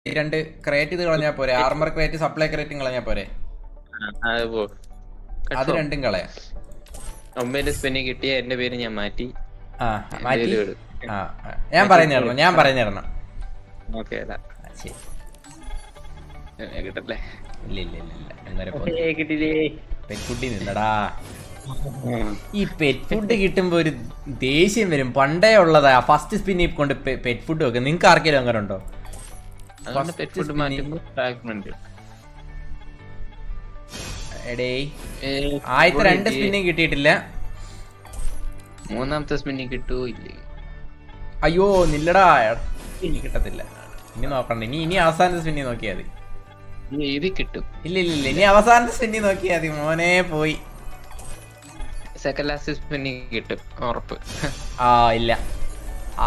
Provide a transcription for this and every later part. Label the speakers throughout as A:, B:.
A: രണ്ട് ക്രേറ്റ് ഇത് കളഞ്ഞാ പോരെ, ആർമർ ക്രേറ്റ് സപ്ലൈ ക്രേറ്റും കളഞ്ഞാ പോരെ, അത് രണ്ടും കളയാം.
B: അമ്മേന്റെ സ്പെന്നി കിട്ടിയ എന്റെ പേര് ഞാൻ മാറ്റി.
A: മാറ്റി ഞാൻ പറയുന്ന
B: കിട്ടല്ലേ?
A: പെറ്റ്ഫുഡ് നിന്നടാ. ഈ പെറ്റ് ഫുഡ് കിട്ടുമ്പോ ഒരു ദേഷ്യം വരും. പണ്ടേ ഉള്ളതാ ഫസ്റ്റ് സ്പിന്നി കൊണ്ട് പെറ്റ് ഫുഡ് വെക്കും. നിങ്ങക്ക് ആർക്കെങ്കിലും അങ്ങനെ ഉണ്ടോ? എടേ ആദ്യത്തെ 2 സ്പിന്നും കിട്ടിയിട്ടില്ല.
B: മൂന്നാമത്തെ സ്പിന്നി കിട്ടൂല്ലേ?
A: അയ്യോ നില്ലടാ, കിട്ടത്തില്ല. ഇനി നോക്കണ്ട, ഇനി അവസാനത്തെ സ്പിന്നി നോക്കിയാ മതി.
B: ഇത് കിട്ടും.
A: ഇല്ല ഇനി അവസാനത്തെ സ്പിന്നി നോക്കിയാ മതി. മോനെ പോയി.
B: സെക്കൻഡ് ലാസ്റ്റ് സ്പിന്നി കിട്ടും ഉറപ്പ്.
A: ഇല്ല.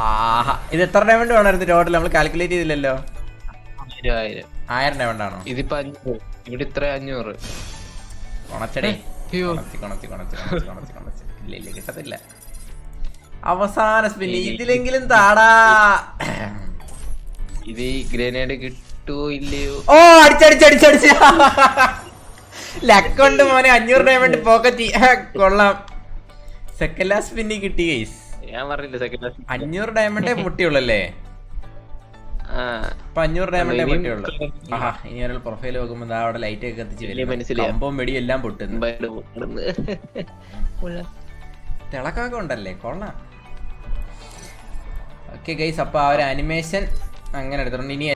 A: ആഹാ, ഇത് എത്ര ഡയമണ്ട് വേണമായിരുന്നു ടോട്ടൽ? നമ്മൾ കാൽക്കുലേറ്റ് ചെയ്തില്ലല്ലോ. 1000 ഡയമണ്ട് ആണോ?
B: ഇതിപ്പോ 500. ഇവിടെ ഇത്ര 500.
A: കൊണച്ചടേ. ഇല്ല കിട്ടത്തില്ല. അവസാന സ്പിന്നി ഇതിലെങ്കിലും താടാ.
B: ഇത് ഈ ഗ്രനേഡ് കിട്ടുവോ ഇല്ലയോ?
A: ഓ അടിച്ചടിച്ചടിച്ചടിച്ച് ലക്കുണ്ട് മോനെ. 500 ഡയമണ്ട് പോക്കറ്റ്. കൊള്ളാം. സെക്കൻഡ് ലാസ്റ്റ് സ്പിന്നി കിട്ടി ഗൈസ്.
B: ഞാൻ പറഞ്ഞില്ല സെക്കൻഡ് ലാസ്റ്റ്
A: 500 ഡയമണ്ടേ പൊട്ടിയുള്ളല്ലേ? ഇപ്പൊ 500 ഡയമണ്ടേ പൊട്ടിയുള്ളു. ആഹാ, ഇനി ഒരാൾ പ്രൊഫൈൽ നോക്കുമ്പോ അവിടെ ലൈറ്റ് ഒക്കെ കത്തിച്ച് കമ്പും വെടി എല്ലാം പൊട്ടുന്നു. തിളക്കൊക്കെ ഉണ്ടല്ലേ, കൊള്ളാം. ഓക്കെ ഗൈസ്, അപ്പൊ ആ ഒരു അനിമേഷൻ അങ്ങനെ എടുത്തിട്ടുണ്ട്. ഇനി